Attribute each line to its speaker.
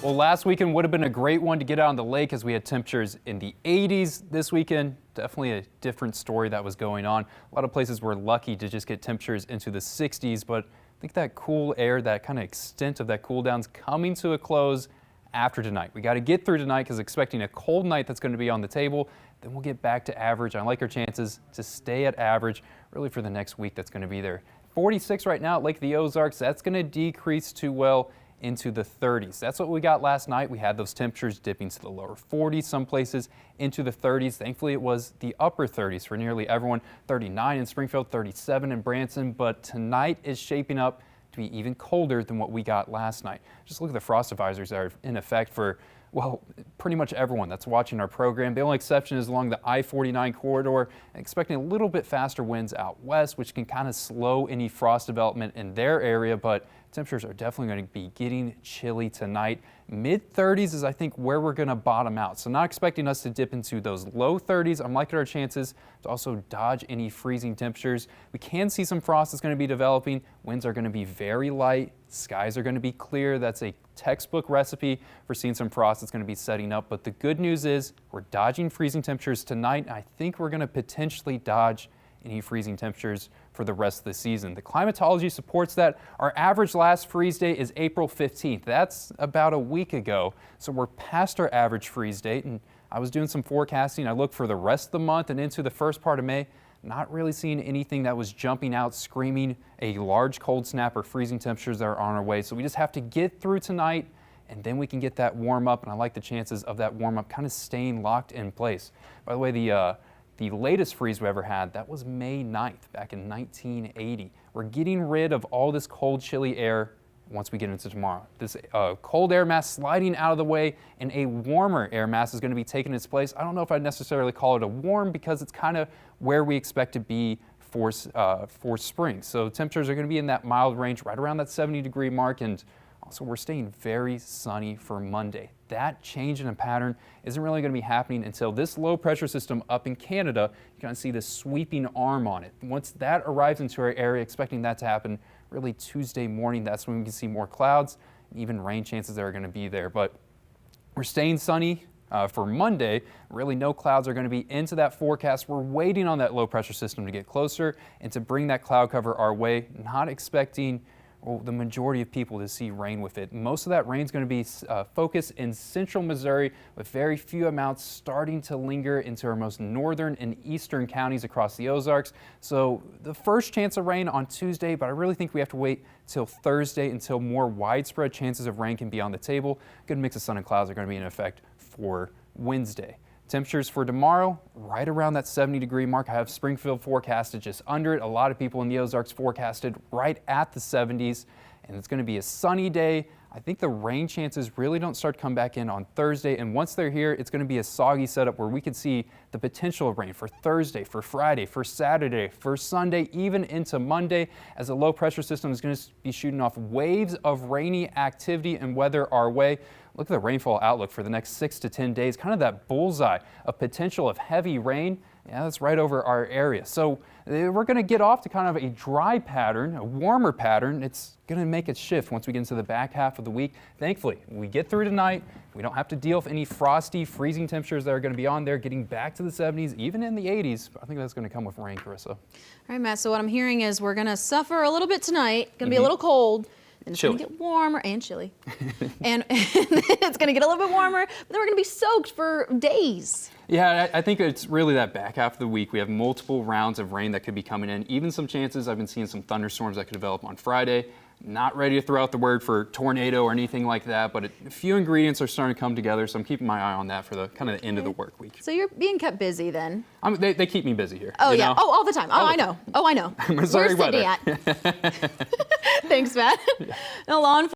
Speaker 1: Well, last weekend would have been a great one to get out on the lake as we had temperatures in the 80s. This weekend, definitely a different story that was going on. A lot of places were lucky to just get temperatures into the 60s, but I think that cool air, that kind of extent of that cool down's coming to a close after tonight. We got to get through tonight because expecting a cold night that's going to be on the table. Then we'll get back to average. I like our chances to stay at average really for the next week that's going to be there. 46 right now at Lake of the Ozarks. That's going to decrease to, well, into the 30s. That's what we got last night. We had those temperatures dipping to the lower 40s, some places into the 30s. Thankfully, it was the upper 30s for nearly everyone. 39 in Springfield, 37 in Branson, but tonight is shaping up to be even colder than what we got last night. Just look at the frost advisories that are in effect for, well, pretty much everyone that's watching our program. The only exception is along the I-49 corridor, expecting a little bit faster winds out west, which can kind of slow any frost development in their area, but temperatures are definitely going to be getting chilly tonight. Mid-30s is, I think, where we're going to bottom out. So not expecting us to dip into those low 30s. I'm liking our chances to also dodge any freezing temperatures. We can see some frost that's going to be developing. Winds are going to be very light. Skies are going to be clear. That's a textbook recipe for seeing some frost that's going to be setting up. But the good news is we're dodging freezing temperatures tonight. I think we're going to potentially dodge any freezing temperatures for the rest of the season. The climatology supports that. Our average last freeze date is April 15th. That's about a week ago. So we're past our average freeze date, and I was doing some forecasting. I looked for the rest of the month and into the first part of May, not really seeing anything that was jumping out, screaming a large cold snap or freezing temperatures that are on our way. So we just have to get through tonight, and then we can get that warm up, and I like the chances of that warm up kind of staying locked in place. By the way, the latest freeze we ever had, that was May 9th, back in 1980. We're getting rid of all this cold, chilly air once we get into tomorrow. This cold air mass sliding out of the way, and a warmer air mass is going to be taking its place. I don't know if I'd necessarily call it a warm because it's kind of where we expect to be for spring. So temperatures are going to be in that mild range, right around that 70-degree mark, and also we're staying very sunny for Monday. That change in a pattern isn't really going to be happening until this low pressure system up in Canada. You kind of see this sweeping arm on it. Once that arrives into our area, expecting that to happen really Tuesday morning, that's when we can see more clouds and even rain chances that are going to be there. But we're staying sunny for Monday. Really no clouds are going to be into that forecast. We're waiting on that low pressure system to get closer and to bring that cloud cover our way, not expecting the majority of people to see rain with it. Most of that rain is going to be focused in central Missouri, with very few amounts starting to linger into our most northern and eastern counties across the Ozarks. So the first chance of rain on Tuesday, but I really think we have to wait till Thursday until more widespread chances of rain can be on the table. Good mix of sun and clouds are going to be in effect for Wednesday. Temperatures for tomorrow, right around that 70-degree mark. I have Springfield forecasted just under it. A lot of people in the Ozarks forecasted right at the 70s, and it's going to be a sunny day. I think the rain chances really don't start to come back in on Thursday, and once they're here, it's going to be a soggy setup where we could see the potential of rain for Thursday, for Friday, for Saturday, for Sunday, even into Monday, as a low pressure system is going to be shooting off waves of rainy activity and weather our way. Look at the rainfall outlook for the next 6 to 10 days, kind of that bullseye of potential of heavy rain. Yeah, that's right over our area. So we're going to get off to kind of a dry pattern, a warmer pattern. It's going to make a shift once we get into the back half of the week. Thankfully, we get through tonight. We don't have to deal with any frosty, freezing temperatures that are going to be on there, getting back to the 70s, even in the 80s. I think that's going to come with rain, Carissa. All
Speaker 2: right, Matt, so what I'm hearing is we're going to suffer a little bit tonight. Going to be a little cold. And it's going to get warmer and chilly. and it's going to get a little bit warmer, but then we're going to be soaked for days.
Speaker 1: Yeah, I think it's really that back half of the week. We have multiple rounds of rain that could be coming in. Even some chances, I've been seeing some thunderstorms that could develop on Friday. Not ready to throw out the word for tornado or anything like that, but a few ingredients are starting to come together, so I'm keeping my eye on that for the kind of the end of the work week.
Speaker 2: So you're being kept busy then?
Speaker 1: They keep me busy here.
Speaker 2: Oh, yeah.
Speaker 1: Know?
Speaker 2: Oh, all the time. Oh, I know. Oh, I know.
Speaker 1: Missouri weather.
Speaker 2: Thanks, Matt. Yeah. Now, law enforcement